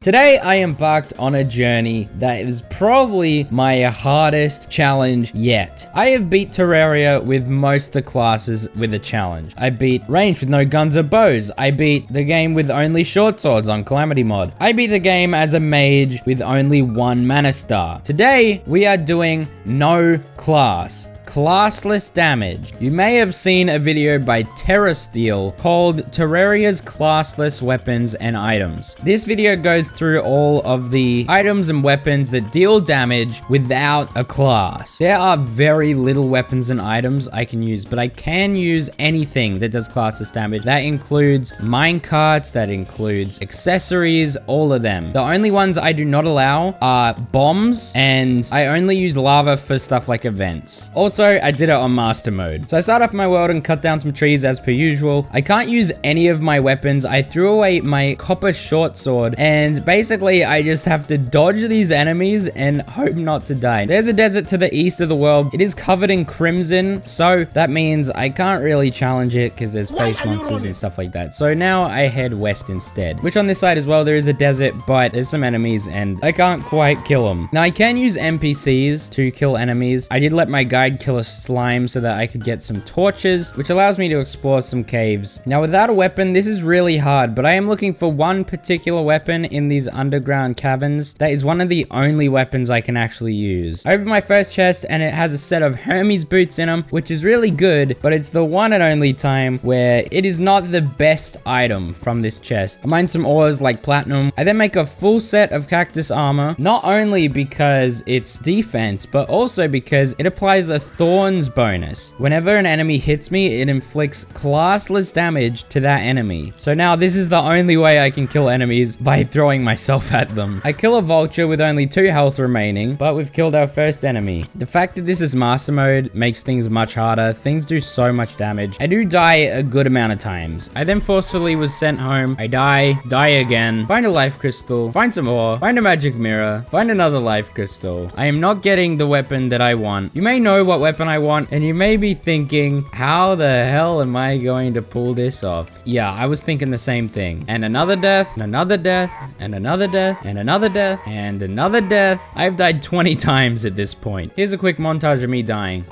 Today I embarked on a journey that is probably my hardest challenge yet. I have beat Terraria with most of the classes with a challenge. I beat range with no guns or bows. I beat the game with only short swords on Calamity mod. I beat the game as a mage with only one mana star. Today we are doing no class. Classless damage. You may have seen a video by Terrasteel called Terraria's classless weapons and items. This video goes through all of the items and weapons that deal damage without a class. There are very little weapons and items I can use, but I can use anything that does classless damage. That includes minecarts, that includes accessories, all of them. The only ones I do not allow are bombs, and I only use lava for stuff like events. Also, I did it on master mode. So I start off my world and cut down some trees as per usual. I can't use any of my weapons. I threw away my copper short sword, and basically I just have to dodge these enemies and hope not to die. There's a desert to the east of the world. It is covered in crimson, so that means I can't really challenge it because there's face monsters and stuff like that. So now I head west instead, which on this side as well, there is a desert, but there's some enemies and I can't quite kill them. Now I can use NPCs to kill enemies. I did let my guide kill a slime so that I could get some torches, which allows me to explore some caves. Now without a weapon, this is really hard, but I am looking for one particular weapon in these underground caverns. That is one of the only weapons I can actually use. I opened my first chest and it has a set of Hermes boots in them, which is really good, but it's the one and only time where it is not the best item from this chest. I mine some ores like platinum. I then make a full set of cactus armor, not only because it's defense, but also because it applies a thorns bonus. Whenever an enemy hits me, it inflicts classless damage to that enemy. So now this is the only way I can kill enemies, by throwing myself at them. I kill a vulture with only 2 health remaining, but we've killed our first enemy. The fact that this is master mode makes things much harder. Things do so much damage. I do die a good amount of times. I then forcefully was sent home. I die again, find a life crystal, find some ore, find a magic mirror, find another life crystal. I am not getting the weapon that I want. You may know what weapon I want, and you may be thinking, how the hell am I going to pull this off? Yeah, I was thinking the same thing. And another death, and another death, and another death, and another death, and another death. I've died 20 times at this point. Here's a quick montage of me dying.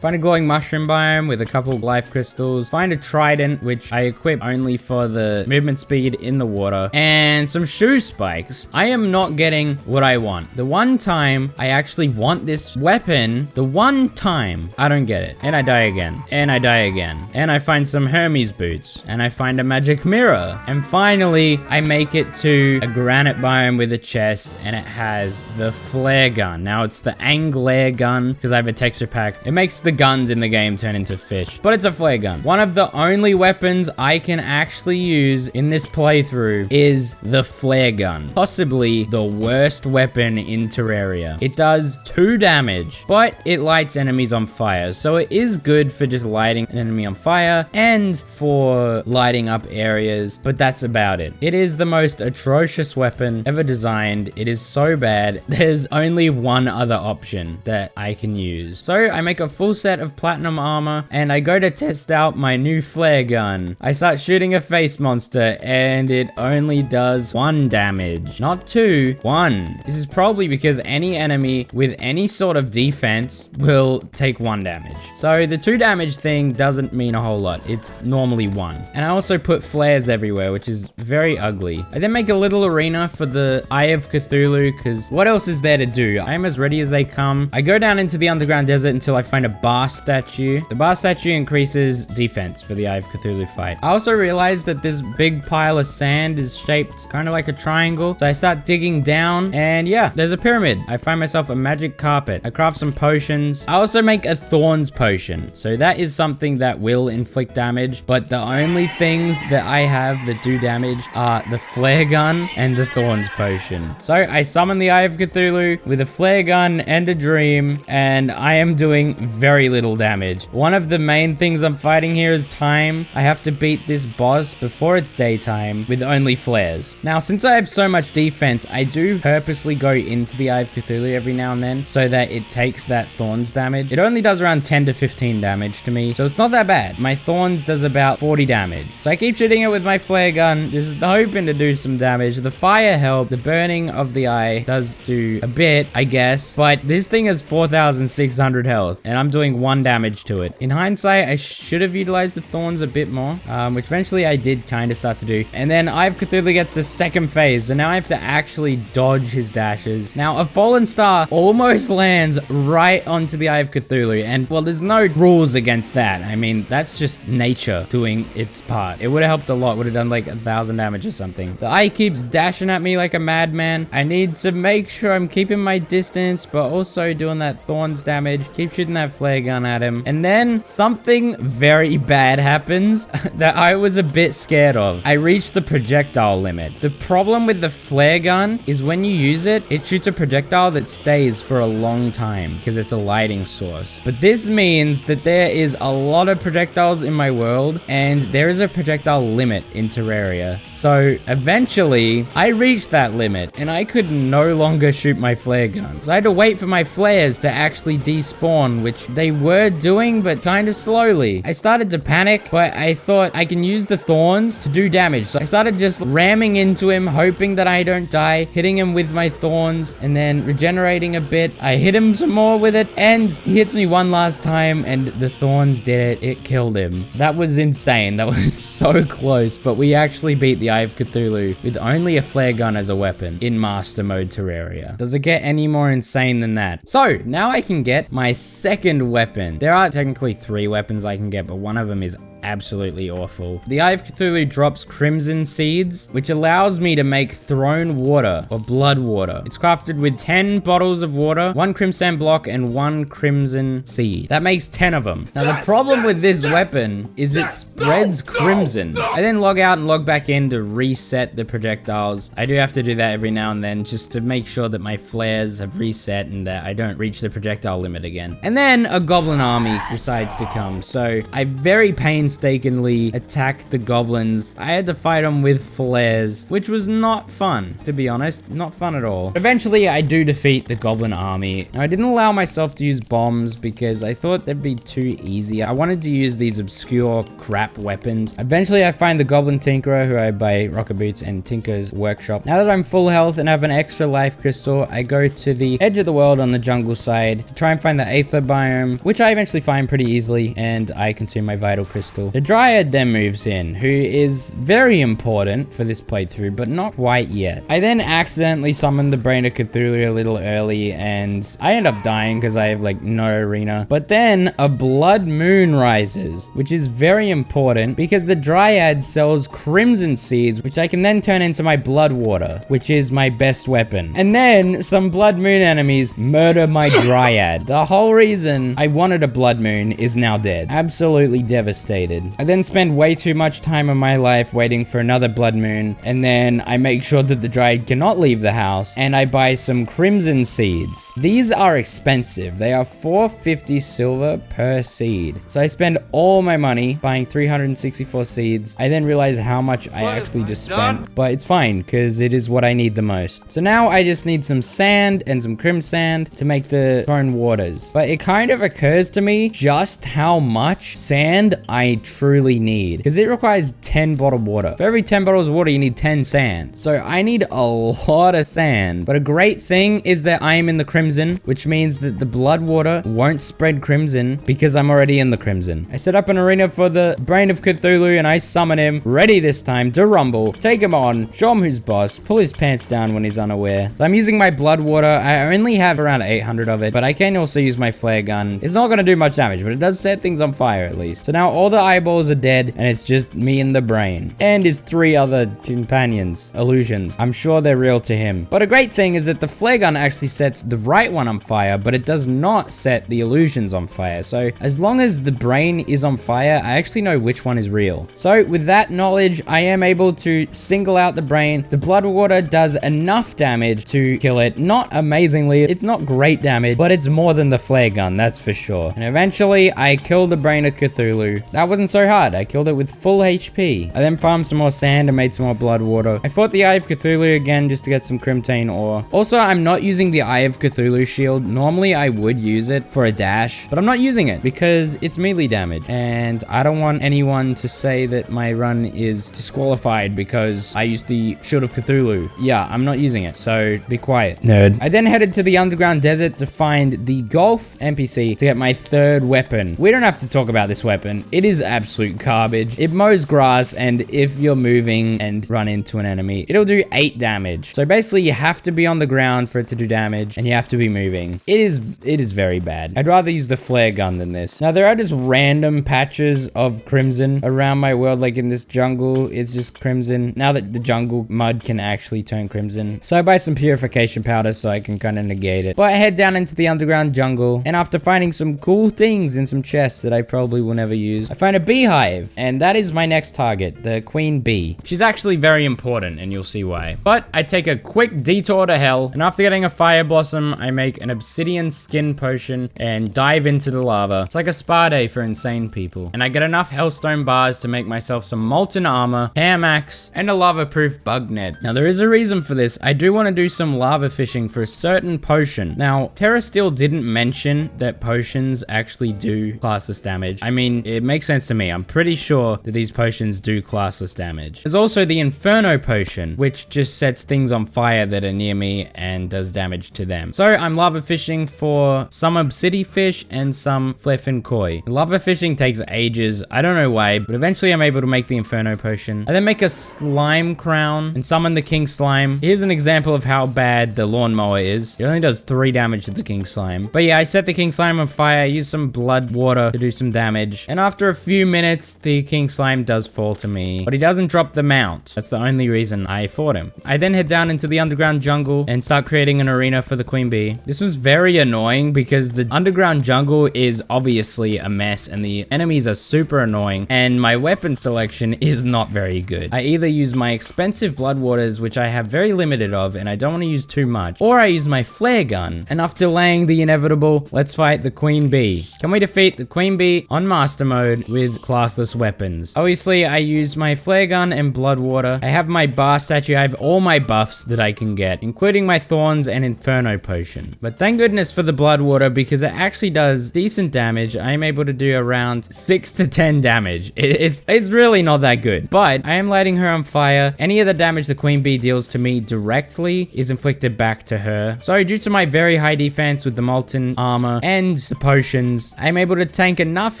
Find a glowing mushroom biome with a couple life crystals. Find a trident, which I equip only for the movement speed in the water. And some shoe spikes. I am not getting what I want. The one time I actually want this weapon, the one time I don't get it. And I die again. And I die again. And I find some Hermes boots. And I find a magic mirror. And finally, I make it to a granite biome with a chest. And it has the flare gun. Now it's the angler gun because I have a texture pack. It makes the guns in the game turn into fish, but it's a flare gun. One of the only weapons I can actually use in this playthrough is the flare gun, possibly the worst weapon in Terraria. It does 2 damage, but it lights enemies on fire, so it is good for just lighting an enemy on fire and for lighting up areas, but that's about it. It is the most atrocious weapon ever designed. It is so bad. There's only one other option that I can use. So I make a full set of platinum armor and I go to test out my new flare gun. I start shooting a face monster and it only does 1 damage, not 2, 1. This is probably because any enemy with any sort of defense will take 1 damage. So the 2 damage thing doesn't mean a whole lot. It's normally 1. And I also put flares everywhere, which is very ugly. I then make a little arena for the Eye of Cthulhu because what else is there to do? I am as ready as they come. I go down into the underground desert until I find a bar statue. The bar statue increases defense for the Eye of Cthulhu fight. I also realized that this big pile of sand is shaped kind of like a triangle. So I start digging down and yeah, there's a pyramid. I find myself a magic carpet. I craft some potions. I also make a thorns potion. So that is something that will inflict damage, but the only things that I have that do damage are the flare gun and the thorns potion. So I summon the Eye of Cthulhu with a flare gun and a dream, and I am doing very very little damage. One of the main things I'm fighting here is time. I have to beat this boss before it's daytime with only flares. Now, since I have so much defense, I do purposely go into the Eye of Cthulhu every now and then so that it takes that thorns damage. It only does around 10 to 15 damage to me, so it's not that bad. My thorns does about 40 damage. So I keep shooting it with my flare gun, just hoping to do some damage. The fire help, the burning of the eye does do a bit, I guess, but this thing has 4,600 health, and I'm doing 1 damage to it. In hindsight, I should have utilized the thorns a bit more, which eventually I did kind of start to do. And then Eye of Cthulhu gets the second phase, so now I have to actually dodge his dashes. Now, a fallen star almost lands right onto the Eye of Cthulhu, and well, there's no rules against that. I mean, that's just nature doing its part. It would have helped a lot, would have done like 1,000 damage or something. The eye keeps dashing at me like a madman. I need to make sure I'm keeping my distance, but also doing that thorns damage. Keep shooting that flare gun at him. And then something very bad happens that I was a bit scared of. I reached the projectile limit. The problem with the flare gun is when you use it, it shoots a projectile that stays for a long time because it's a lighting source. But this means that there is a lot of projectiles in my world, and there is a projectile limit in Terraria. So eventually I reached that limit and I could no longer shoot my flare guns. I had to wait for my flares to actually despawn, which they were doing, but kind of slowly. I started to panic, but I thought I can use the thorns to do damage. So I started just ramming into him, hoping that I don't die, hitting him with my thorns, and then regenerating a bit. I hit him some more with it, and he hits me one last time, and the thorns did it. It killed him. That was insane. That was so close, but we actually beat the Eye of Cthulhu with only a flare gun as a weapon in Master Mode Terraria. Does it get any more insane than that? So, now I can get my second weapon. There are technically 3 weapons I can get, but one of them is absolutely awful. The Eye of Cthulhu drops crimson seeds, which allows me to make throne water or blood water. It's crafted with 10 bottles of water, 1 crimson block, and 1 crimson seed. That makes 10 of them. Now, the problem with this weapon is it spreads crimson. I then log out and log back in to reset the projectiles. I do have to do that every now and then just to make sure that my flares have reset and that I don't reach the projectile limit again. And then a goblin army decides to come. So I very painstakingly attacked the goblins. I had to fight them with flares, which was not fun, to be honest. Not fun at all. Eventually, I do defeat the goblin army. Now, I didn't allow myself to use bombs because I thought they'd be too easy. I wanted to use these obscure crap weapons. Eventually, I find the goblin tinkerer who I buy rocket boots and Tinker's workshop. Now that I'm full health and have an extra life crystal, I go to the edge of the world on the jungle side to try and find the aether biome, which I eventually find pretty easily, and I consume my vital crystal. The Dryad then moves in, who is very important for this playthrough, but not quite yet. I then accidentally summoned the Brain of Cthulhu a little early, and I end up dying because I have like no arena. But then a blood moon rises, which is very important because the Dryad sells crimson seeds, which I can then turn into my blood water, which is my best weapon. And then some blood moon enemies murder my Dryad. The whole reason I wanted a blood moon is now dead. Absolutely devastated. I then spend way too much time of my life waiting for another blood moon, and then I make sure that the Dryad cannot leave the house, and I buy some crimson seeds. These are expensive. They are 450 silver per seed. So I spend all my money buying 364 seeds. I then realize how much I actually just spent, but it's fine because it is what I need the most. So now I just need some sand and some crimson sand to make the throne waters. But it kind of occurs to me just how much sand I truly need, because it requires 10 bottled water. For every 10 bottles of water, you need 10 sand. So I need a lot of sand. But a great thing is that I am in the crimson, which means that the blood water won't spread crimson because I'm already in the crimson. I set up an arena for the Brain of Cthulhu and I summon him, ready this time to rumble, take him on, show him who's boss, pull his pants down when he's unaware. So I'm using my blood water. I only have around 800 of it, but I can also use my flare gun. It's not going to do much damage, but it does set things on fire at least. So now all the eyeballs are dead, and it's just me and the brain. And his 3 other companions, illusions. I'm sure they're real to him. But a great thing is that the flare gun actually sets the right one on fire, but it does not set the illusions on fire. So as long as the brain is on fire, I actually know which one is real. So with that knowledge, I am able to single out the brain. The blood water does enough damage to kill it. Not amazingly, it's not great damage, but it's more than the flare gun, that's for sure. And eventually, I killed the brain of Cthulhu. That wasn't so hard. I killed it with full HP. I then farmed some more sand and made some more blood water. I fought the Eye of Cthulhu again just to get some Crimtane ore. Also, I'm not using the Eye of Cthulhu shield. Normally, I would use it for a dash, but I'm not using it because it's melee damage. And I don't want anyone to say that my run is disqualified because I used the Shield of Cthulhu. Yeah, I'm not using it, so be quiet, nerd. I then headed to the underground desert to find the golf NPC to get my 3rd weapon. We don't have to talk about this weapon. It is absolute garbage. It mows grass, and if you're moving and run into an enemy, it'll do 8 damage. So basically, you have to be on the ground for it to do damage, and you have to be moving. It is very bad. I'd rather use the flare gun than this. Now, there are just random patches of crimson around my world, like in this jungle, it's just crimson. Now that the jungle mud can actually turn crimson. So I buy some purification powder so I can kind of negate it. But I head down into the underground jungle, and after finding some cool things in some chests that I probably will never use, I find a beehive, and that is my next target, the queen bee. She's actually very important, and you'll see why. But I take a quick detour to hell, and after getting a fire blossom, I make an obsidian skin potion and dive into the lava. It's like a spa day for insane people. And I get enough hellstone bars to make myself some molten armor, hair max, and a lava-proof bug net. Now, there is a reason for this. I do want to do some lava fishing for a certain potion. Now, Terrasteel didn't mention that potions actually do classless damage. I mean, it makes sense to me. I'm pretty sure that these potions do classless damage. There's also the Inferno potion, which just sets things on fire that are near me and does damage to them. So I'm lava fishing for some obsidian fish and some fleffin koi. Lava fishing takes ages. I don't know why, but eventually I'm able to make the Inferno potion. I then make a slime crown and summon the king slime. Here's an example of how bad the lawnmower is. It only does 3 damage to the king slime. But yeah, I set the king slime on fire, use some blood water to do some damage. And after a few minutes, the king slime does fall to me, but he doesn't drop the mount. That's the only reason I fought him. I then head down into the underground jungle and start creating an arena for the queen bee. This was very annoying because the underground jungle is obviously a mess and the enemies are super annoying, and my weapon selection is not very good. I either use my expensive blood waters, which I have very limited of and I don't want to use too much, or I use my flare gun. And after delaying the inevitable, let's fight the queen bee. Can we defeat the queen bee on master mode with classless weapons? Obviously, I use my flare gun and blood water. I have my bar statue. I have all my buffs that I can get, including my thorns and inferno potion. But thank goodness for the blood water because it actually does decent damage. I'm able to do around 6 to 10 damage. It's really not that good, but I am lighting her on fire. Any of the damage the queen bee deals to me directly is inflicted back to her. So due to my very high defense with the molten armor and the potions, I'm able to tank enough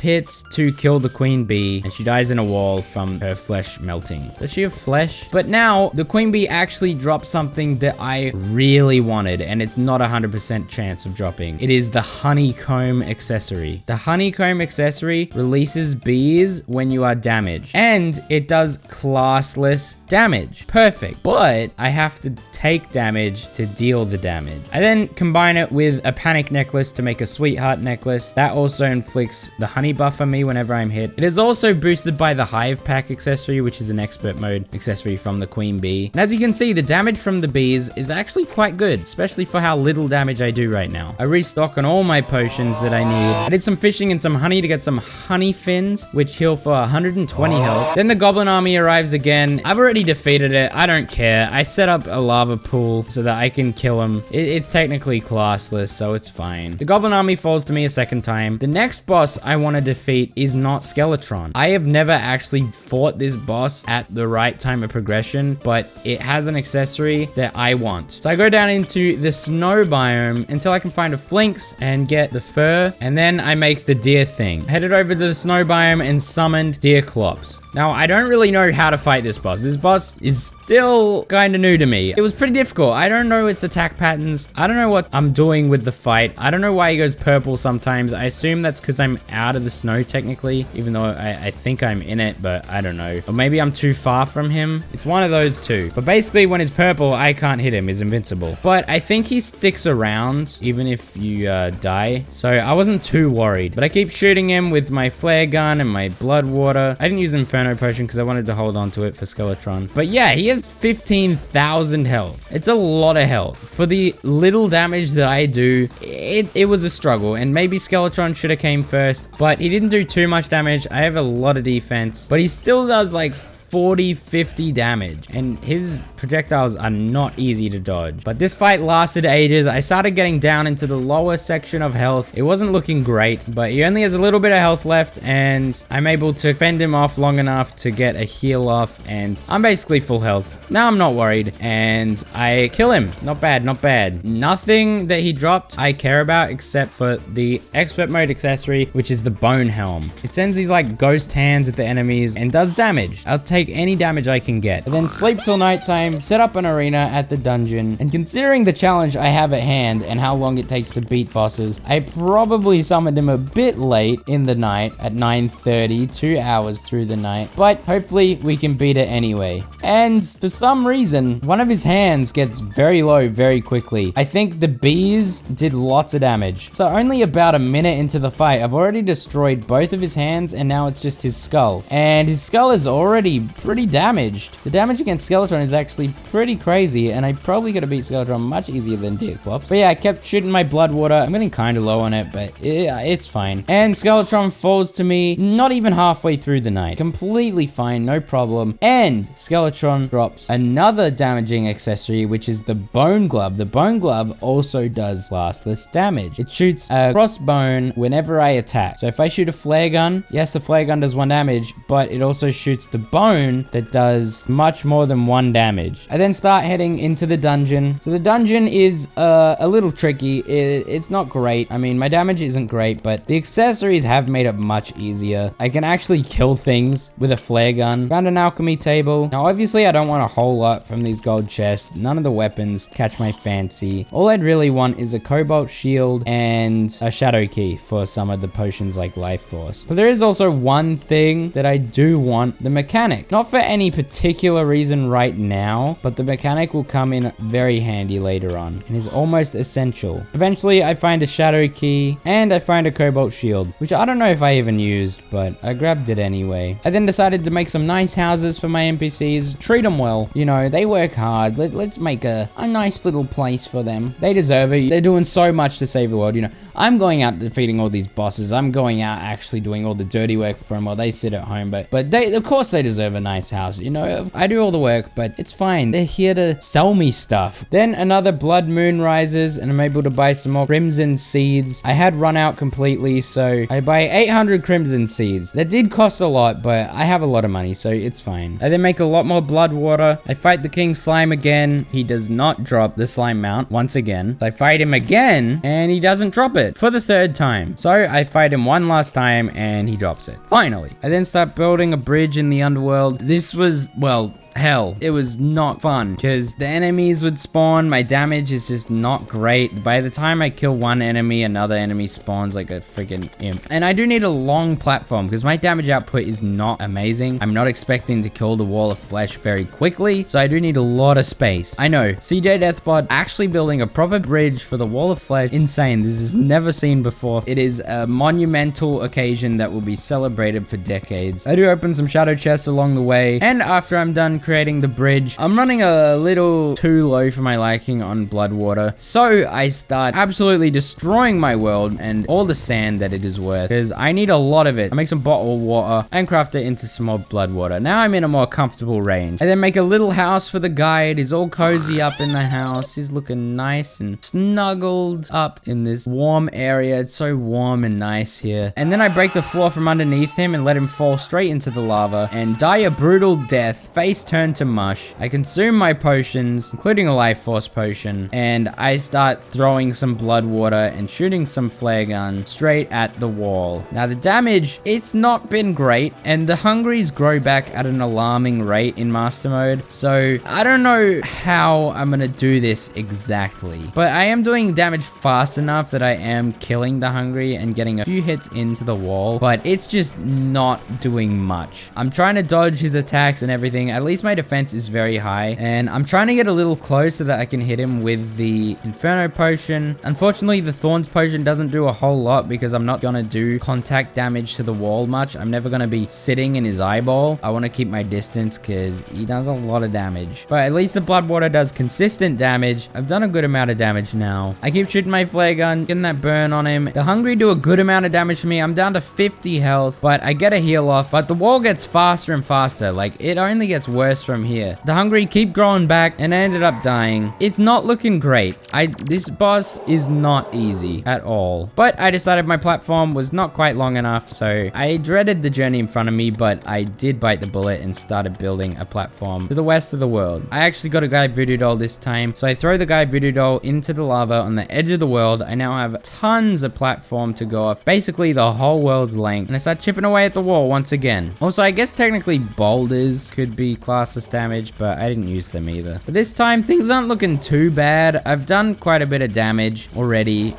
hits to kill the queen bee, and she dies in a wall from her flesh melting. Does she have flesh? But now the queen bee actually dropped something that I really wanted, and it's not 100% chance of dropping. It is the honeycomb accessory. The honeycomb accessory releases bees when you are damaged, and it does classless damage. Perfect. But I have to take damage to deal the damage. I then combine it with a panic necklace to make a sweetheart necklace. That also inflicts the honey buff on me whenever I'm hit. It is also boosted by the hive pack accessory, which is an expert mode accessory from the queen bee. And as you can see, the damage from the bees is actually quite good, especially for how little damage I do right now. I restock on all my potions that I need. I did some fishing and some honey to get some honey fins, which heal for 120 health. Then the goblin army arrives again. I've already defeated it. I don't care. I set up a lava pool so that I can kill him. It's technically classless, so it's fine. The goblin army falls to me a second time. The next boss I want to defeat is not Skeletron. I have never actually fought this boss at the right time of progression, but it has an accessory that I want. So I go down into the snow biome until I can find a flinx and get the fur, and then I make the deer thing. I headed over to the snow biome and summoned deer clops. Now, I don't really know how to fight this boss. This boss is still kind of new to me. It was pretty difficult. I don't know its attack patterns. I don't know what I'm doing with the fight. I don't know why he goes purple sometimes. I assume that's because I'm out of the snow technically, even though I think I'm in it, but I don't know. Or maybe I'm too far from him. It's one of those two. But basically, when he's purple, I can't hit him. He's invincible. But I think he sticks around even if you die. So I wasn't too worried. But I keep shooting him with my flare gun and my blood water. I didn't use Inferno Potion because I wanted to hold on to it for Skeletron. But yeah, he has 15,000 health. It's a lot of health. For the little damage that I do, it was a struggle. And maybe Skeletron should have came first. But he didn't do too much damage. I have a lot of defense. But he still does like 40, 50 damage, and his projectiles are not easy to dodge. But this fight lasted ages. I started getting down into the lower section of health. It wasn't looking great, but he only has a little bit of health left, and I'm able to fend him off long enough to get a heal off, and I'm basically full health. Now I'm not worried, and I kill him. Not bad, not bad. Nothing that he dropped I care about except for the expert mode accessory, which is the bone helm. It sends these like ghost hands at the enemies and does damage. I'll take any damage I can get. And then sleep till nighttime, set up an arena at the dungeon, and considering the challenge I have at hand and how long it takes to beat bosses, I probably summoned him a bit late in the night at 9:30, 2 hours through the night, but hopefully we can beat it anyway. And for some reason, one of his hands gets very low very quickly. I think the bees did lots of damage. So only about a minute into the fight, I've already destroyed both of his hands, and now it's just his skull. And his skull is already pretty damaged. The damage against Skeletron is actually pretty crazy, and I probably could have beat Skeletron much easier than DEATHBOT. But yeah, I kept shooting my blood water. I'm getting kind of low on it, but it's fine. And Skeletron falls to me not even halfway through the night. Completely fine, no problem. And Skeletron drops another damaging accessory, which is the Bone Glove. The Bone Glove also does classless damage. It shoots a crossbone whenever I attack. So if I shoot a flare gun, yes, the flare gun does 1 damage, but it also shoots the bone that does much more than 1 damage. I then start heading into the dungeon. So the dungeon is a little tricky. It's not great. I mean, my damage isn't great, but the accessories have made it much easier. I can actually kill things with a flare gun. Found an alchemy table. Now, obviously, I don't want a whole lot from these gold chests. None of the weapons catch my fancy. All I'd really want is a cobalt shield and a shadow key for some of the potions like life force. But there is also one thing that I do want, the mechanic. Not for any particular reason right now, but the mechanic will come in very handy later on and is almost essential. Eventually, I find a shadow key and I find a cobalt shield, which I don't know if I even used, but I grabbed it anyway. I then decided to make some nice houses for my NPCs, treat them well. You know, they work hard. Let's make a nice little place for them. They deserve it. They're doing so much to save the world. You know, I'm going out defeating all these bosses. I'm going out actually doing all the dirty work for them while they sit at home, but they, of course, they deserve a nice house. You know, I do all the work, but it's fine. They're here to sell me stuff. Then another blood moon rises and I'm able to buy some more crimson seeds. I had run out completely, so I buy 800 crimson seeds. That did cost a lot, but I have a lot of money, so it's fine. I then make a lot more blood water. I fight the king slime again. He does not drop the slime mount once again. I fight him again and he doesn't drop it for the 3rd time. So I fight him one last time and he drops it. Finally. I then start building a bridge in the underworld. This was, well, hell. It was not fun because the enemies would spawn. My damage is just not great. By the time I kill one enemy, another enemy spawns like a freaking imp. And I do need a long platform because my damage output is not amazing. I'm not expecting to kill the wall of flesh very quickly, so I do need a lot of space. I know, CJ DEATHBOT actually building a proper bridge for the wall of flesh. Insane. This is never seen before. It is a monumental occasion that will be celebrated for decades. I do open some shadow chests along the way, and after I'm done creating the bridge, I'm running a little too low for my liking on blood water, so I start absolutely destroying my world and all the sand that it is worth, because I need a lot of it. I make some bottled water and craft it into some more blood water. Now I'm in a more comfortable range. I then make a little house for the guide. He's all cozy up in the house. He's looking nice and snuggled up in this warm area. It's so warm and nice here. And then I break the floor from underneath him and let him fall straight into the lava and die a brutal death, face turn turn to mush. I consume my potions, including a life force potion, and I start throwing some blood water and shooting some flare gun straight at the wall. Now the damage, it's not been great, and the hungries grow back at an alarming rate in master mode, so I don't know how I'm gonna do this exactly, but I am doing damage fast enough that I am killing the hungry and getting a few hits into the wall, but it's just not doing much. I'm trying to dodge his attacks and everything. At least my defense is very high, and I'm trying to get a little close so that I can hit him with the Inferno potion. Unfortunately, the Thorns potion doesn't do a whole lot because I'm not gonna do contact damage to the wall much. I'm never gonna be sitting in his eyeball. I want to keep my distance because he does a lot of damage, but at least the blood water does consistent damage. I've done a good amount of damage now. I keep shooting my flare gun, getting that burn on him. The hungry do a good amount of damage to me. I'm down to 50 health, but I get a heal off, but the wall gets faster and faster. Like, it only gets worse from here. The hungry keep growing back, and I ended up dying. It's not looking great. This boss is not easy at all, but I decided my platform was not quite long enough, so I dreaded the journey in front of me, but I did bite the bullet and started building a platform to the west of the world. I actually got a guy voodoo doll this time, so I throw the guy voodoo doll into the lava on the edge of the world. I now have tons of platform to go off, basically the whole world's length, and I start chipping away at the wall once again. Also, I guess technically boulders could be classless damage, but I didn't use them either. But this time things aren't looking too bad. I've done quite a bit of damage already,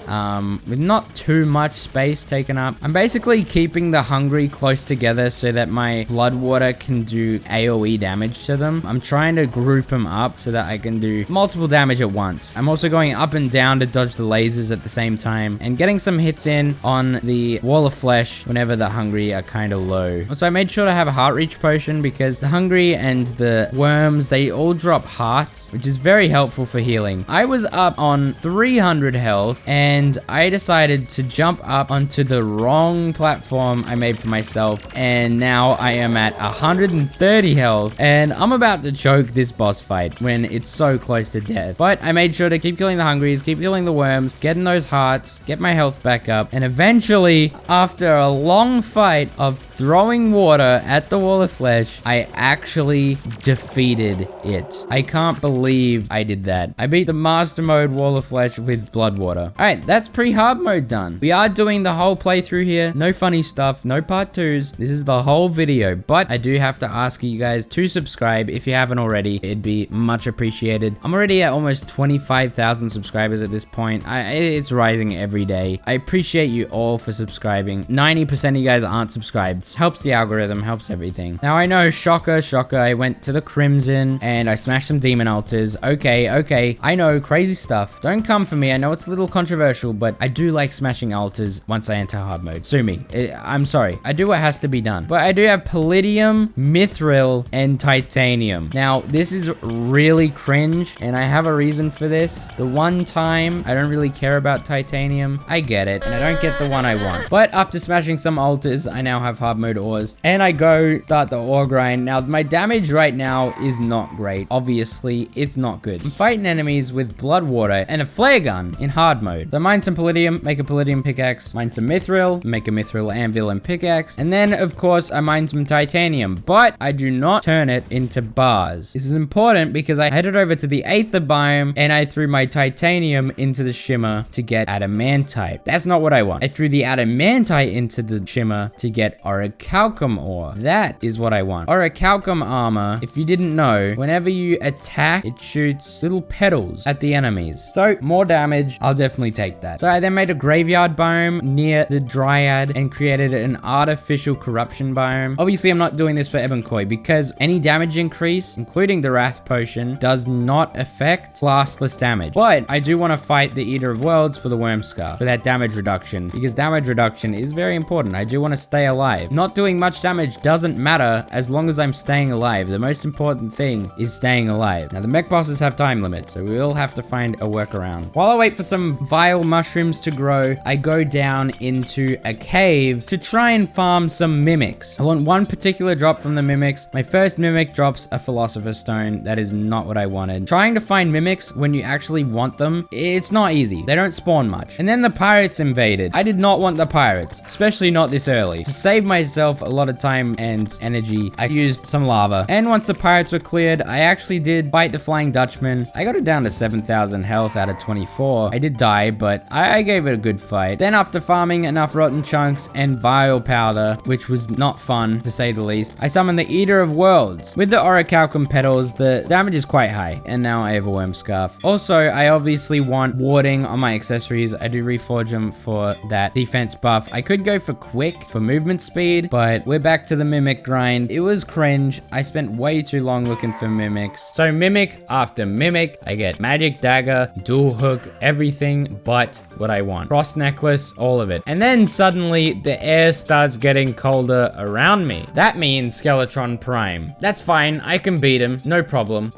with not too much space taken up. I'm basically keeping the hungry close together so that my blood water can do AoE damage to them. I'm trying to group them up so that I can do multiple damage at once. I'm also going up and down to dodge the lasers at the same time and getting some hits in on the wall of flesh whenever the hungry are kind of low. Also, I made sure to have a heart reach potion because the hungry and the worms, they all drop hearts, which is very helpful for healing. I was up on 300 health and I decided to jump up onto the wrong platform I made for myself, and now I am at 130 health and I'm about to choke this boss fight when it's so close to death. But I made sure to keep killing the hungries, keep killing the worms, getting those hearts, get my health back up, and eventually, after a long fight of throwing water at the wall of flesh, I actually defeated it. I can't believe I did that. I beat the master mode wall of flesh with blood water. Alright, that's pre-hard mode done. We are doing the whole playthrough here. No funny stuff, no part 2s. This is the whole video, but I do have to ask you guys to subscribe if you haven't already. It'd be much appreciated. I'm already at almost 25,000 subscribers at this point. It's rising every day. I appreciate you all for subscribing. 90% of you guys aren't subscribed. Helps the algorithm, helps everything. Now I know, shocker, I went to the Crimson and I smashed some demon altars. Okay, I know, crazy stuff. Don't come for me. I know it's a little controversial, but I do like smashing altars once I enter hard mode. Sue me. I'm sorry. I do what has to be done. But I do have palladium, mithril, and titanium. Now, this is really cringe, and I have a reason for this. The one time I don't really care about titanium, I get it, and I don't get the one I want. But after smashing some altars, I now have hard mode ores, and I go start the ore grind. Now, my damage right now is not great. Obviously, it's not good. I'm fighting enemies with blood water and a flare gun in hard mode. So I mine some palladium, make a palladium pickaxe, mine some mithril, make a mithril anvil and pickaxe, and then, of course, I mine some titanium, but I do not turn it into bars. This is important because I headed over to the Aether biome and I threw my titanium into the shimmer to get adamantite. That's not what I want. I threw the adamantite into the shimmer to get orichalcum ore. That is what I want. Orichalcum armor, if you didn't know, whenever you attack, it shoots little petals at the enemies. So, more damage, I'll definitely take that. So I then made a graveyard biome near the Dryad and created an artificial corruption biome. Obviously, I'm not doing this for Eboncoy because any damage increase, including the Wrath potion, does not affect classless damage. But I do want to fight the Eater of Worlds for the Worm Scar, for that damage reduction, because damage reduction is very important. I do want to stay alive. Not doing much damage doesn't matter as long as I'm staying alive. The most important thing is staying alive. Now, the mech bosses have time limits, so we will have to find a workaround. While I wait for some vile mushrooms to grow, I go down into a cave to try and farm some mimics. I want one particular drop from the mimics. My first mimic drops a Philosopher's Stone. That is not what I wanted. Trying to find mimics when you actually want them, it's not easy. They don't spawn much. And then the pirates invaded. I did not want the pirates, especially not this early. To save myself a lot of time and energy, I used some lava. Then once the pirates were cleared, I actually did fight the Flying Dutchman. I got it down to 7,000 health out of 24. I did die, but I gave it a good fight. Then after farming enough rotten chunks and vile powder, which was not fun to say the least, I summoned the Eater of Worlds. With the Orichalcum petals, the damage is quite high, and now I have a worm scarf. Also, I obviously want warding on my accessories. I do reforge them for that defense buff. I could go for quick for movement speed, but we're back to the mimic grind. It was cringe. I spent way too long looking for mimics. So mimic after mimic, I get magic dagger, dual hook, everything but what I want. Cross necklace, all of it. And then suddenly the air starts getting colder around me. That means Skeletron Prime. That's fine, I can beat him, no problem.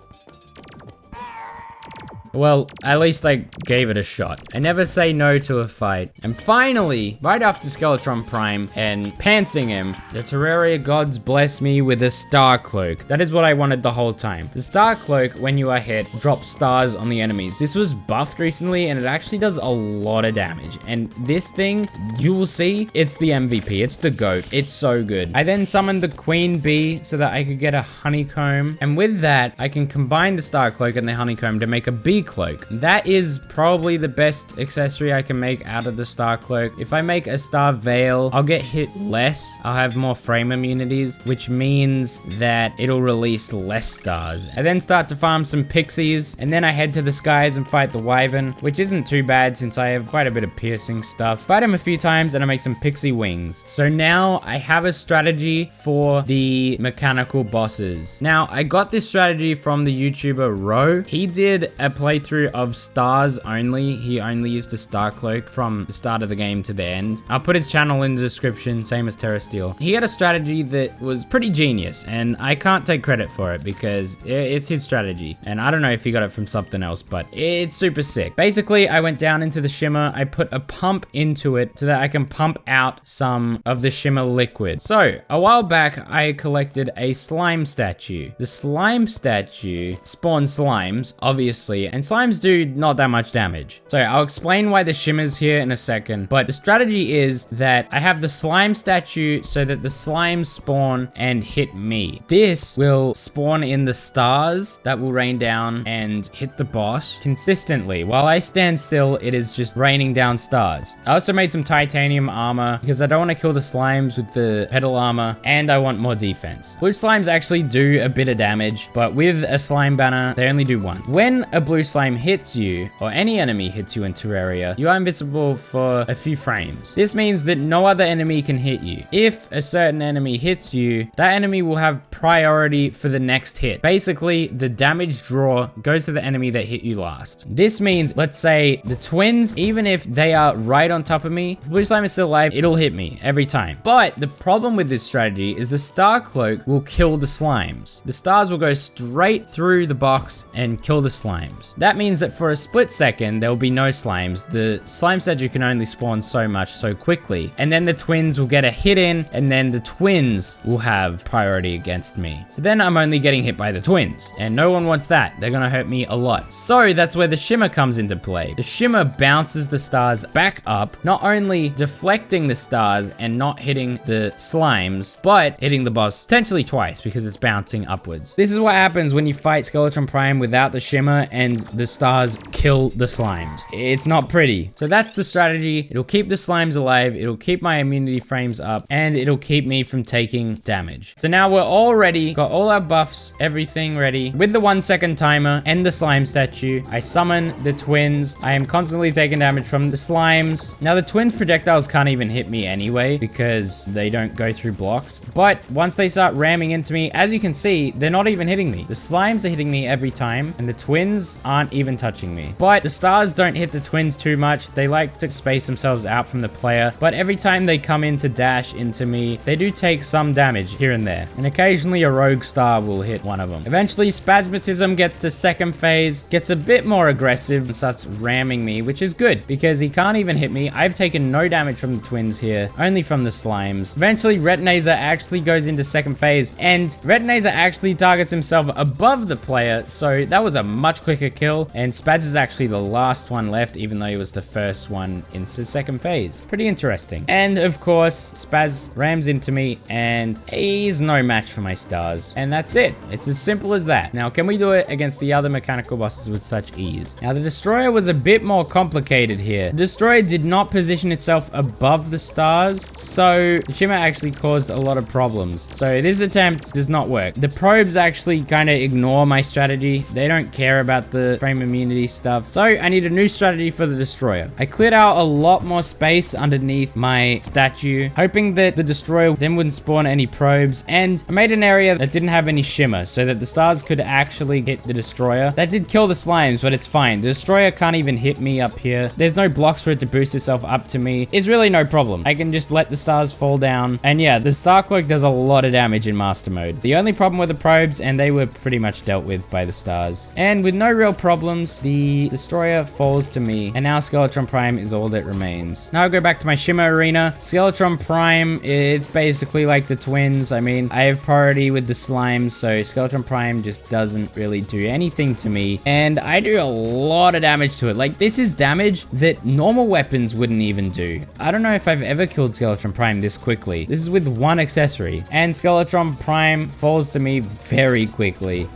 Well, at least I gave it a shot. I never say no to a fight. And finally, right after Skeletron Prime and pantsing him, the Terraria gods bless me with a Star Cloak. That is what I wanted the whole time. The Star Cloak, when you are hit, drops stars on the enemies. This was buffed recently, and it actually does a lot of damage. And this thing, you will see, it's the MVP. It's the GOAT. It's so good. I then summoned the Queen Bee so that I could get a honeycomb. And with that, I can combine the Star Cloak and the honeycomb to make a bee cloak. That is probably the best accessory I can make out of the Star Cloak. If I make a Star Veil, I'll get hit less. I'll have more frame immunities, which means that it'll release less stars. I then start to farm some pixies, and then I head to the skies and fight the Wyvern, which isn't too bad since I have quite a bit of piercing stuff. Fight him a few times and I make some pixie wings. So now I have a strategy for the mechanical bosses. Now, I got this strategy from the YouTuber Ro. He did a playthrough of stars only. He only used a Star Cloak from the start of the game to the end. I'll put his channel in the description, same as Terrasteel. He had a strategy that was pretty genius, and I can't take credit for it because it's his strategy. And I don't know if he got it from something else, but it's super sick. Basically, I went down into the shimmer. I put a pump into it so that I can pump out some of the shimmer liquid. So, a while back, I collected a slime statue. The slime statue spawns slimes, obviously, and slimes do not that much damage. So I'll explain why the shimmer's here in a second, but the strategy is that I have the slime statue so that the slimes spawn and hit me. This will spawn in the stars that will rain down and hit the boss consistently. While I stand still, it is just raining down stars. I also made some titanium armor because I don't want to kill the slimes with the petal armor, and I want more defense. Blue slimes actually do a bit of damage, but with a slime banner, they only do one. When a blue slime hits you, or any enemy hits you in Terraria, you are invisible for a few frames. This means that no other enemy can hit you. If a certain enemy hits you, that enemy will have priority for the next hit. Basically, the damage draw goes to the enemy that hit you last. This means, let's say, the twins, even if they are right on top of me, if the blue slime is still alive, it'll hit me every time. But the problem with this strategy is the Star Cloak will kill the slimes. The stars will go straight through the box and kill the slimes. That means that for a split second, there will be no slimes. The slime statue can only spawn so much so quickly. And then the twins will get a hit in, and then the twins will have priority against me. So then I'm only getting hit by the twins, and no one wants that. They're gonna hurt me a lot. So that's where the shimmer comes into play. The shimmer bounces the stars back up, not only deflecting the stars and not hitting the slimes, but hitting the boss potentially twice because it's bouncing upwards. This is what happens when you fight Skeletron Prime without the shimmer and the stars kill the slimes. It's not pretty. So that's the strategy. It'll keep the slimes alive, it'll keep my immunity frames up, and it'll keep me from taking damage. So now we're all ready, got all our buffs, everything ready. With the 1 second timer and the slime statue, I summon the twins. I am constantly taking damage from the slimes. Now the twins projectiles can't even hit me anyway because they don't go through blocks. But once they start ramming into me, as you can see, they're not even hitting me. The slimes are hitting me every time, and the twins aren't even touching me. But the stars don't hit the twins too much. They like to space themselves out from the player, but every time they come in to dash into me, they do take some damage here and there. And occasionally a rogue star will hit one of them. Eventually, Spasmatism gets to second phase, gets a bit more aggressive, and starts ramming me, which is good because he can't even hit me. I've taken no damage from the twins here, only from the slimes. Eventually, Retinazer actually goes into second phase, and Retinazer actually targets himself above the player, so that was a much quicker kill, and Spaz is actually the last one left, even though it was the first one in the second phase. Pretty interesting. And of course, Spaz rams into me, and he's no match for my stars. And that's it. It's as simple as that. Now, can we do it against the other mechanical bosses with such ease? Now, the Destroyer was a bit more complicated here. The Destroyer did not position itself above the stars, so Shimmer actually caused a lot of problems. So this attempt does not work. The probes actually kind of ignore my strategy. They don't care about the frame immunity stuff. So I need a new strategy for the Destroyer. I cleared out a lot more space underneath my statue, hoping that the Destroyer then wouldn't spawn any probes, and I made an area that didn't have any shimmer so that the stars could actually hit the Destroyer. That did kill the slimes, but it's fine. The Destroyer can't even hit me up here. There's no blocks for it to boost itself up to me. It's really no problem. I can just let the stars fall down. And yeah, the Star Cloak does a lot of damage in Master Mode. The only problem were the probes, and they were pretty much dealt with by the stars. And with no real problems, the Destroyer falls to me, and now Skeletron Prime is all that remains. Now I'll go back to my Shimmer Arena. Skeletron Prime, it's basically like the twins. I mean, I have priority with the slimes, so Skeletron Prime just doesn't really do anything to me, and I do a lot of damage to it. Like, this is damage that normal weapons wouldn't even do. I don't know if I've ever killed Skeletron Prime this quickly. This is with one accessory, and Skeletron Prime falls to me very quickly.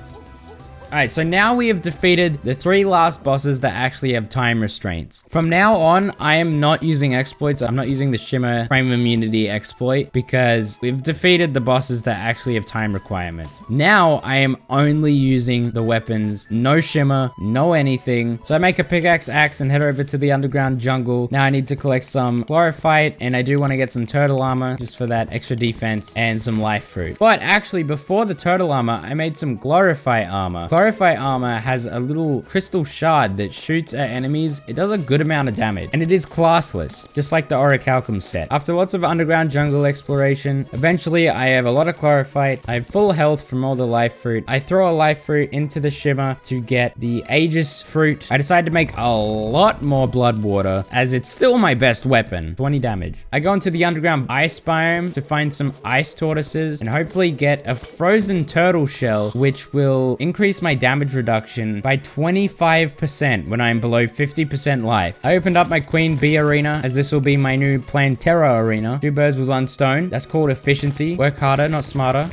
Alright, so now we have defeated the 3 last bosses that actually have time restraints. From now on, I am not using exploits. I'm not using the Shimmer Frame Immunity exploit because we've defeated the bosses that actually have time requirements. Now, I am only using the weapons, no Shimmer, no anything. So I make a pickaxe, axe, and head over to the underground jungle. Now I need to collect some chlorophyte, and I do want to get some turtle armor just for that extra defense and some life fruit. But actually, before the turtle armor, I made some glorify armor. Glorify armor has a little crystal shard that shoots at enemies. It does a good amount of damage, and it is classless, just like the Orichalcum set. After lots of underground jungle exploration, eventually I have a lot of chlorophyte. I have full health from all the life fruit. I throw a life fruit into the Shimmer to get the Aegis fruit. I decide to make a lot more blood water, as it's still my best weapon. 20 damage. I go into the underground ice biome to find some ice tortoises and hopefully get a frozen turtle shell, which will increase my damage reduction by 25% when I'm below 50% life. I opened up my Queen Bee arena, as this will be my new Plantera arena. 2 birds with 1 stone. That's called efficiency. Work harder, not smarter.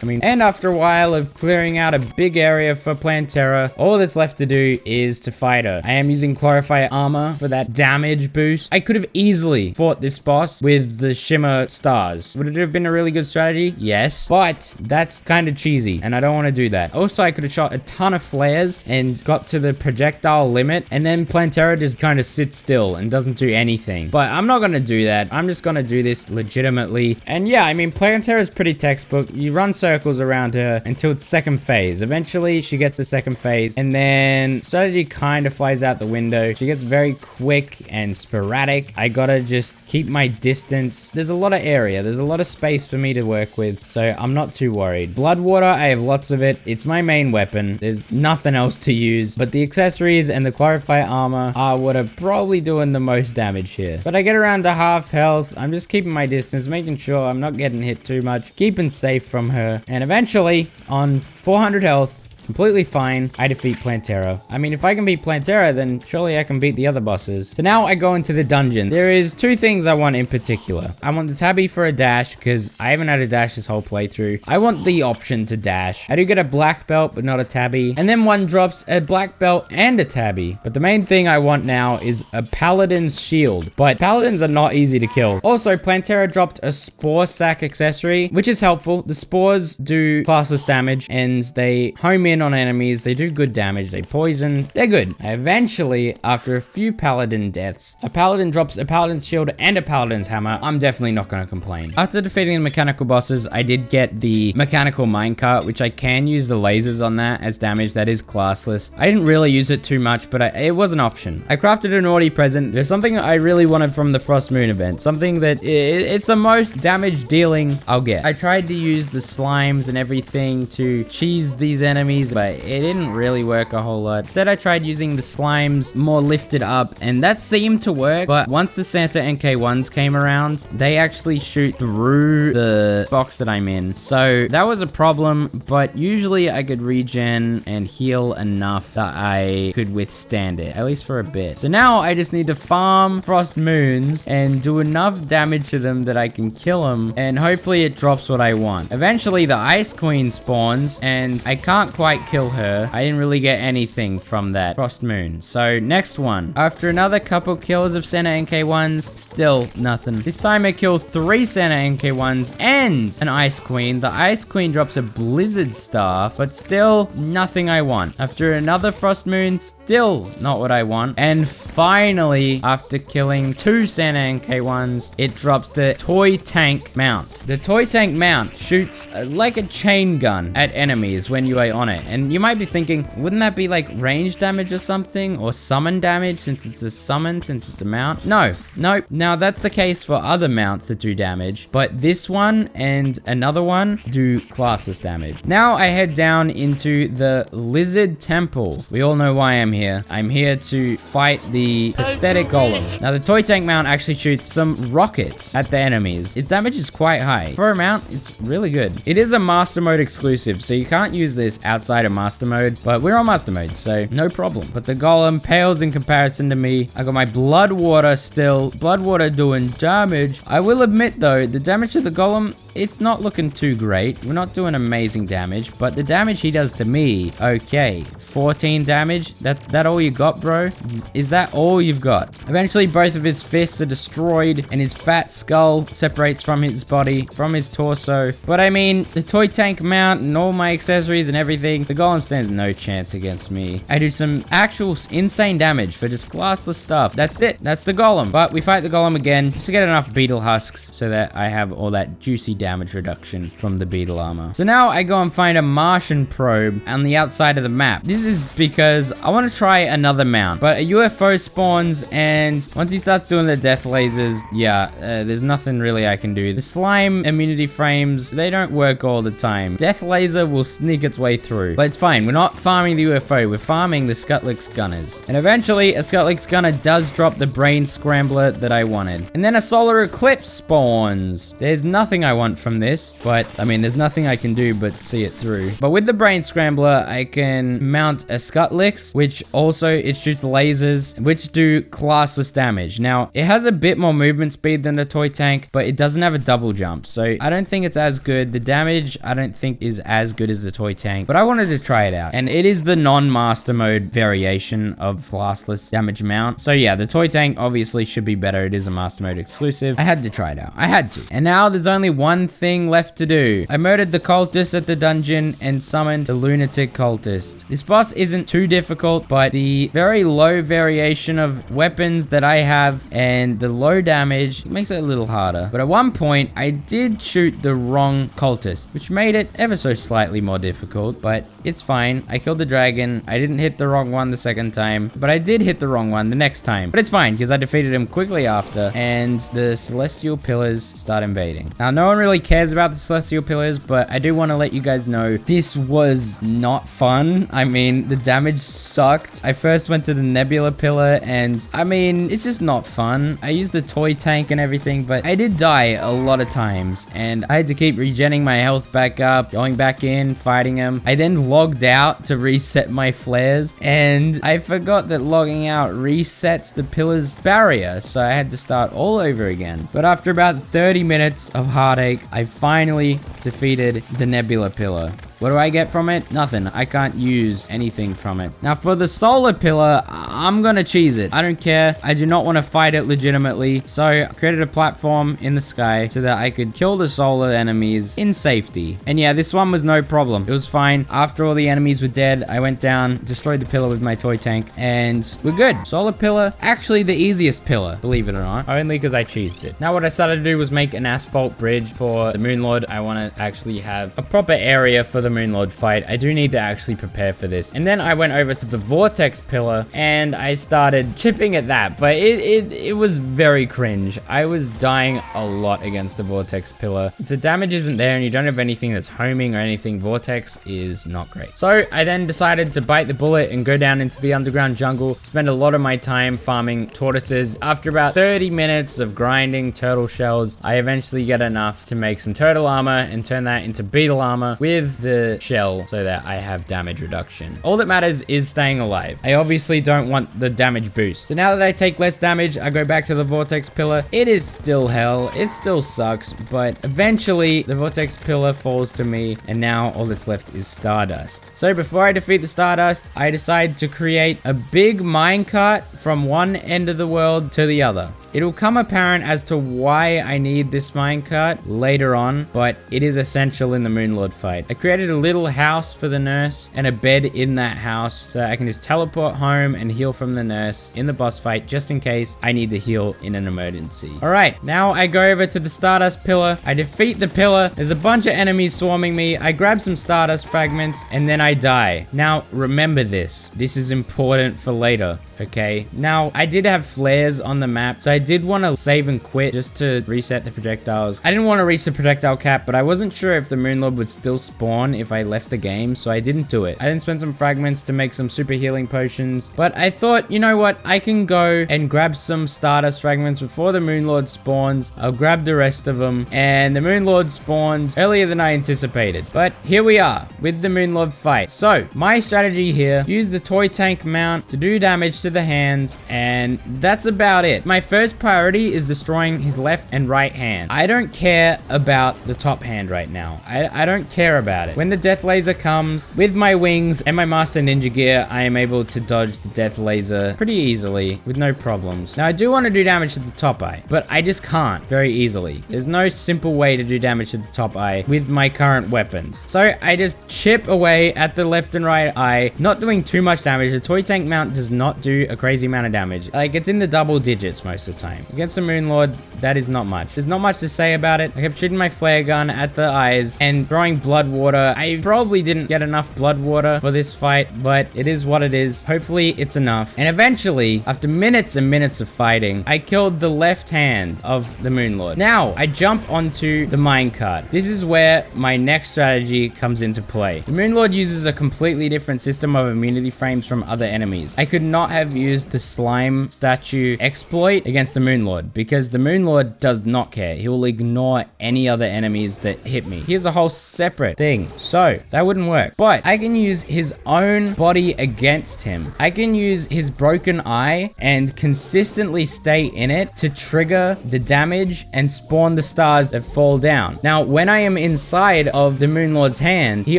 And after a while of clearing out a big area for Plantera, all that's left to do is to fight her. I am using Glorify armor for that damage boost. I could have easily fought this boss with the Shimmer stars. Would it have been a really good strategy? Yes, but that's kind of cheesy, and I don't want to do that. Also, I could have shot a ton of flares and got to the projectile limit, and then Plantera just kind of sits still and doesn't do anything. But I'm not going to do that. I'm just going to do this legitimately. And yeah, I mean, Plantera is pretty textbook. You run circles around her until it's second phase. Eventually, she gets the second phase, and then strategy kind of flies out the window. She gets very quick and sporadic. I gotta just keep my distance. There's a lot of area. There's a lot of space for me to work with, so I'm not too worried. Blood water, I have lots of it. It's my main weapon. There's nothing else to use, but the accessories and the Glorify armor are what are probably doing the most damage here. But I get around to half health. I'm just keeping my distance, making sure I'm not getting hit too much, keeping safe from her. And eventually, on 400 health, completely fine, I defeat Plantera. I mean, if I can beat Plantera, then surely I can beat the other bosses. So now I go into the dungeon. There is 2 things I want in particular. I want the tabby for a dash, because I haven't had a dash this whole playthrough. I want the option to dash. I do get a black belt, but not a tabby. And then one drops a black belt and a tabby. But the main thing I want now is a paladin's shield. But paladins are not easy to kill. Also, Plantera dropped a spore sack accessory, which is helpful. The spores do classless damage, and they home in on enemies. They do good damage. They poison. They're good. Eventually, after a few paladin deaths, a paladin drops a paladin's shield and a paladin's hammer. I'm definitely not going to complain. After defeating the mechanical bosses, I did get the mechanical minecart, which I can use the lasers on that as damage. That is classless. I didn't really use it too much, but it was an option. I crafted a naughty present. There's something I really wanted from the Frost Moon event. Something that it's the most damage dealing I'll get. I tried to use the slimes and everything to cheese these enemies use it, but it didn't really work a whole lot. Instead, I tried using the slimes more lifted up, and that seemed to work. But once the Santa NK1s came around, they actually shoot through the box that I'm in. So that was a problem, but usually I could regen and heal enough that I could withstand it, at least for a bit. So now I just need to farm Frost Moons and do enough damage to them that I can kill them, and hopefully it drops what I want. Eventually the Ice Queen spawns, and I can't quite kill her. I didn't really get anything from that Frost Moon. So next one. After another couple kills of Santa NK1s, still nothing. This time I kill 3 Santa NK1s and an Ice Queen. The Ice Queen drops a Blizzard Staff, but still nothing I want. After another Frost Moon, still not what I want. And finally, after killing 2 Santa NK1s, it drops the Toy Tank Mount. The Toy Tank Mount shoots like a chain gun at enemies when you are on it. And you might be thinking, wouldn't that be like range damage or something? Or summon damage since it's a summon, since it's a mount? No, nope. Now that's the case for other mounts that do damage, but this one and another one do classless damage. Now I head down into the Lizard Temple. We all know why I'm here. I'm here to fight the pathetic golem. Now the Toy Tank Mount actually shoots some rockets at the enemies. Its damage is quite high. For a mount, it's really good. It is a master mode exclusive, so you can't use this outside of master mode, but we're on master mode, so no problem. But the golem pales in comparison to me. I got my blood water still. Blood water doing damage. I will admit though, the damage to the golem, it's not looking too great. We're not doing amazing damage, but the damage he does to me, okay. 14 damage? That all you got, bro? Is that all you've got? Eventually, both of his fists are destroyed, and his fat skull separates from his body, from his torso. But I mean, the Toy Tank Mount and all my accessories and everything, the golem stands no chance against me. I do some actual insane damage for just classless stuff. That's it. That's the golem. But we fight the golem again just to get enough beetle husks so that I have all that juicy damage reduction from the beetle armor. So now I go and find a Martian probe on the outside of the map. This is because I want to try another mount, but a UFO spawns, and once he starts doing the death lasers, yeah, there's nothing really I can do. The slime immunity frames, they don't work all the time. Death laser will sneak its way through, but it's fine. We're not farming the UFO, we're farming the Skutlix gunners. And eventually a Skutlix gunner does drop the brain scrambler that I wanted. And then a solar eclipse spawns. There's nothing I want from this, but I mean, there's nothing I can do but see it through. But with the brain scrambler, I can mount a Skutlix, which also it shoots lasers, which do classless damage. Now, it has a bit more movement speed than the toy tank, but it doesn't have a double jump, so I don't think it's as good. The damage, I don't think is as good as the toy tank, but I wanted to try it out. And it is the non-master mode variation of classless damage mount. So yeah, the toy tank obviously should be better. It is a master mode exclusive. I had to try it out. I had to. And now there's only one thing left to do. I murdered the cultist at the dungeon and summoned the lunatic cultist. This boss isn't too difficult, but the very low variation of weapons that I have and the low damage makes it a little harder. But at one point, I did shoot the wrong cultist, which made it ever so slightly more difficult, but it's fine. I killed the dragon. I didn't hit the wrong one the second time, but I did hit the wrong one the next time. But it's fine, because I defeated him quickly after, and the celestial pillars start invading. Now, no one really cares about the celestial pillars, but I do want to let you guys know this was not fun. I mean, the damage sucked. I first went to the nebula pillar, and I mean, it's just not fun. I used the toy tank and everything, but I did die a lot of times, and I had to keep regenning my health back up, going back in, fighting him. I then logged out to reset my flares, and I forgot that logging out resets the pillar's barrier, so I had to start all over again. But after about 30 minutes of heartache, I finally defeated the nebula pillar. What do I get from it? Nothing. I can't use anything from it. Now for the solar pillar, I'm gonna cheese it. I don't care. I do not want to fight it legitimately. So I created a platform in the sky so that I could kill the solar enemies in safety. And yeah, this one was no problem. It was fine. After all the enemies were dead, I went down, destroyed the pillar with my toy tank, and we're good. Solar pillar, actually the easiest pillar, believe it or not. Only because I cheesed it. Now what I started to do was make an asphalt bridge for the Moonlord. I want to actually have a proper area for the Moonlord fight. I do need to actually prepare for this. And then I went over to the Vortex pillar, and and I started chipping at that, but it was very cringe. I was dying a lot against the Vortex Pillar. If the damage isn't there and you don't have anything that's homing or anything, Vortex is not great. So I then decided to bite the bullet and go down into the underground jungle, spend a lot of my time farming tortoises. After about 30 minutes of grinding turtle shells, I eventually get enough to make some turtle armor and turn that into beetle armor with the shell so that I have damage reduction. All that matters is staying alive. I obviously don't want the damage boost. So now that I take less damage, I go back to the Vortex Pillar. It is still hell. It still sucks, but eventually the Vortex Pillar falls to me, and now all that's left is Stardust. So before I defeat the Stardust, I decide to create a big minecart from one end of the world to the other. It'll come apparent as to why I need this minecart later on, but it is essential in the Moonlord fight. I created a little house for the nurse and a bed in that house so I can just teleport home and heal from the nurse in the boss fight just in case I need to heal in an emergency. Alright, now I go over to the Stardust Pillar. I defeat the pillar. There's a bunch of enemies swarming me. I grab some Stardust fragments and then I die. Now remember this. This is important for later. Okay, now I did have flares on the map, so I did want to save and quit just to reset the projectiles. I didn't want to reach the projectile cap, but I wasn't sure if the Moonlord would still spawn if I left the game, so I didn't do it. I then spent some fragments to make some super healing potions, but I thought, you know what, I can go and grab some Stardust fragments before the Moonlord spawns. I'll grab the rest of them, and the Moonlord spawned earlier than I anticipated. But here we are with the Moonlord fight. So my strategy here, use the toy tank mount to do damage to the hands, and that's about it. My first priority is destroying his left and right hand. I don't care about the top hand right now. I don't care about it. When the death laser comes, with my wings and my master ninja gear, I am able to dodge the death laser pretty easily with no problems. Now I do want to do damage to the top eye, but I just can't very easily. There's no simple way to do damage to the top eye with my current weapons. So I just chip away at the left and right eye, not doing too much damage. The toy tank mount does not do a crazy amount of damage. Like, it's in the double digits most of the time. Against the Moonlord, that is not much. There's not much to say about it. I kept shooting my flare gun at the eyes and throwing blood water. I probably didn't get enough blood water for this fight, but it is what it is. Hopefully it's enough. And eventually, after minutes and minutes of fighting, I killed the left hand of the Moonlord. Now, I jump onto the minecart. This is where my next strategy comes into play. The Moonlord uses a completely different system of immunity frames from other enemies. I could not have used the slime statue exploit against the Moonlord because the Moonlord does not care. He will ignore any other enemies that hit me. He has a whole separate thing, so that wouldn't work. But I can use his own body against him. I can use his broken eye and consistently stay in it to trigger the damage and spawn the stars that fall down. Now, when I am inside of the Moonlord's hand, he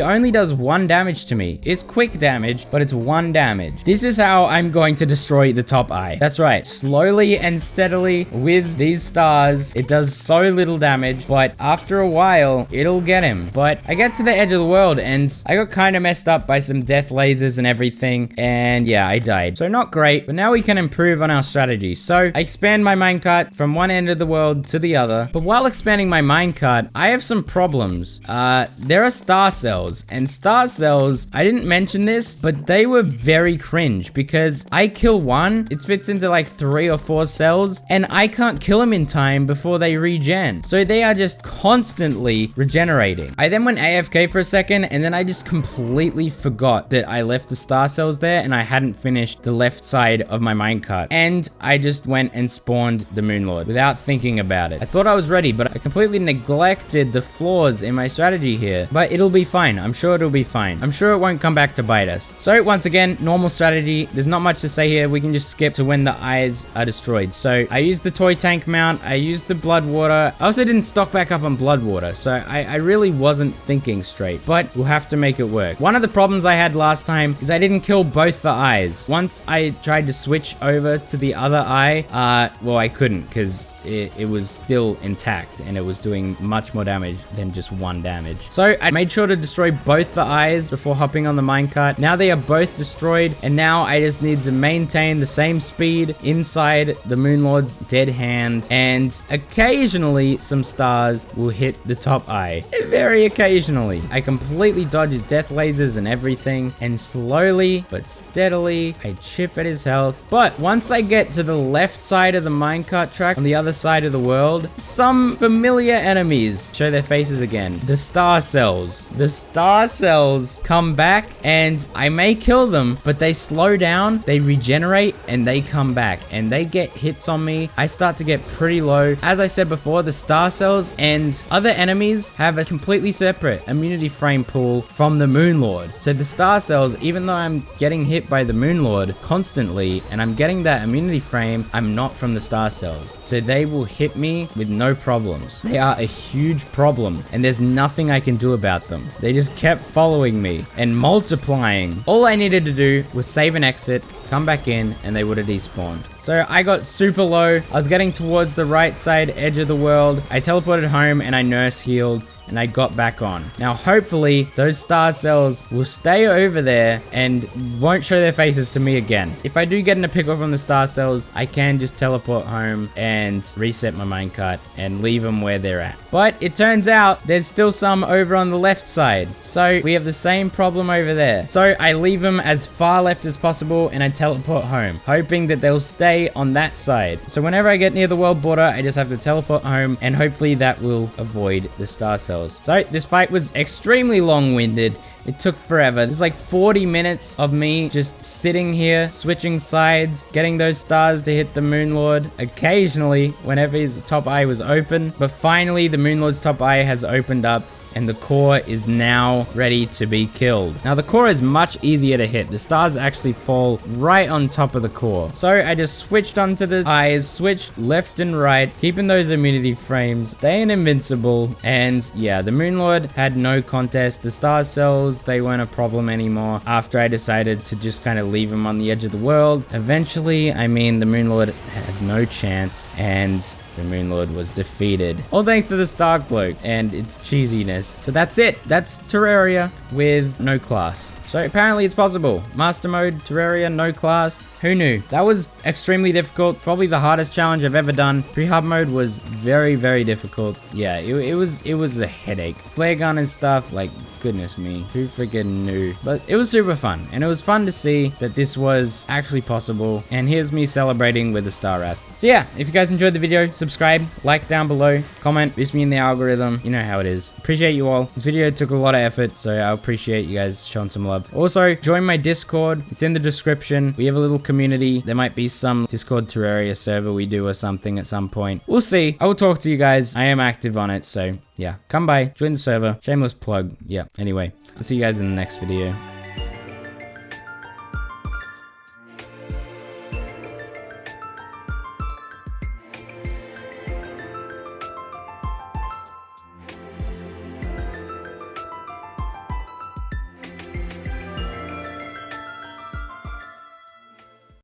only does 1 damage to me. It's quick damage, but it's 1 damage. This is how I'm going to destroy the top eye. That's right, slowly and steadily with these stars. It does so little damage, but after a while, it'll get him. But I get to the edge of the world and I got kind of messed up by some death lasers and everything, and yeah, I died. So not great, but now we can improve on our strategy. So I expand my minecart from one end of the world to the other, but while expanding my minecart, I have some problems. There are star cells, and star cells, I didn't mention this, but they were very cringe because I kill one, it spits into like 3 or 4 cells, and I can't kill them in time before they regen. So they are just constantly regenerating. I then went AFK for a second, and then I just completely forgot that I left the star cells there and I hadn't finished the left side of my minecart. And I just went and spawned the Moonlord without thinking about it. I thought I was ready, but I completely neglected the flaws in my strategy here. But it'll be fine. I'm sure it'll be fine. I'm sure it won't come back to bite us. So once again, normal strategy. There's not much to say here. We can just skip to when the eyes are destroyed. So I used the toy tank mount. I used the blood water. I also didn't stock back up on blood water. So I really wasn't thinking straight, but we'll have to make it work. One of the problems I had last time is I didn't kill both the eyes. Once I tried to switch over to the other eye, well, I couldn't because it was still intact and it was doing much more damage than just 1 damage. So I made sure to destroy both the eyes before hopping on the minecart. Now they are both destroyed, and now I just need to maintain the same speed inside the Moonlord's dead hand, and occasionally some stars will hit the top eye. Very occasionally. I completely dodge his death lasers and everything, and slowly but steadily I chip at his health. But once I get to the left side of the minecart track on the other side of the world, some familiar enemies show their faces again. The star cells. The star cells come back, and I may kill them, but they slow down, they regenerate, and they come back, and they get hits on me. I start to get pretty low. As I said before, the star cells and other enemies have a completely separate immunity frame pool from the Moonlord. So the star cells, even though I'm getting hit by the Moonlord constantly and I'm getting that immunity frame, I'm not from the star cells. So they will hit me with no problems. They are a huge problem, and there's nothing I can do about them. They just kept following me and multiplying. All I needed to do was save and exit, come back in, and they would have despawned. So I got super low. I was getting towards the right side edge of the world. I teleported home and I nurse healed, and I got back on. Now hopefully those star cells will stay over there and won't show their faces to me again. If I do get in a pickle from the star cells, I can just teleport home and reset my minecart and leave them where they're at. But it turns out there's still some over on the left side. So we have the same problem over there. So I leave them as far left as possible and I teleport home, hoping that they'll stay on that side. So whenever I get near the world border, I just have to teleport home, and hopefully that will avoid the star cells. So this fight was extremely long-winded. It took forever. There's like 40 minutes of me just sitting here, switching sides, getting those stars to hit the Moonlord occasionally whenever his top eye was open. But finally, the Moonlord's top eye has opened up, and the core is now ready to be killed. Now the core is much easier to hit. The stars actually fall right on top of the core. So I just switched onto the eyes, switched left and right, keeping those immunity frames. They ain't invincible. And yeah, the Moonlord had no contest. The star cells, they weren't a problem anymore after I decided to just kind of leave them on the edge of the world. Eventually, I mean, the Moonlord had no chance, and the Moonlord was defeated. All thanks to the Starcloak and its cheesiness. So that's it. That's Terraria with no class. So apparently it's possible. Master mode, Terraria, no class. Who knew? That was extremely difficult. Probably the hardest challenge I've ever done. Pre-hub mode was very, very difficult. Yeah, it was a headache. Flare gun and stuff, like, goodness me, who freaking knew? But it was super fun, and it was fun to see that this was actually possible. And here's me celebrating with a Star Wrath. So yeah, if you guys enjoyed the video, subscribe, like down below, comment, boost me in the algorithm. You know how it is. Appreciate you all. This video took a lot of effort, so I appreciate you guys showing some love. Also, join my Discord. It's in the description. We have a little community. There might be some Discord Terraria server we do or something at some point. We'll see. I will talk to you guys. I am active on it, so yeah, come by, join the server. Shameless plug. Yeah, anyway, I'll see you guys in the next video.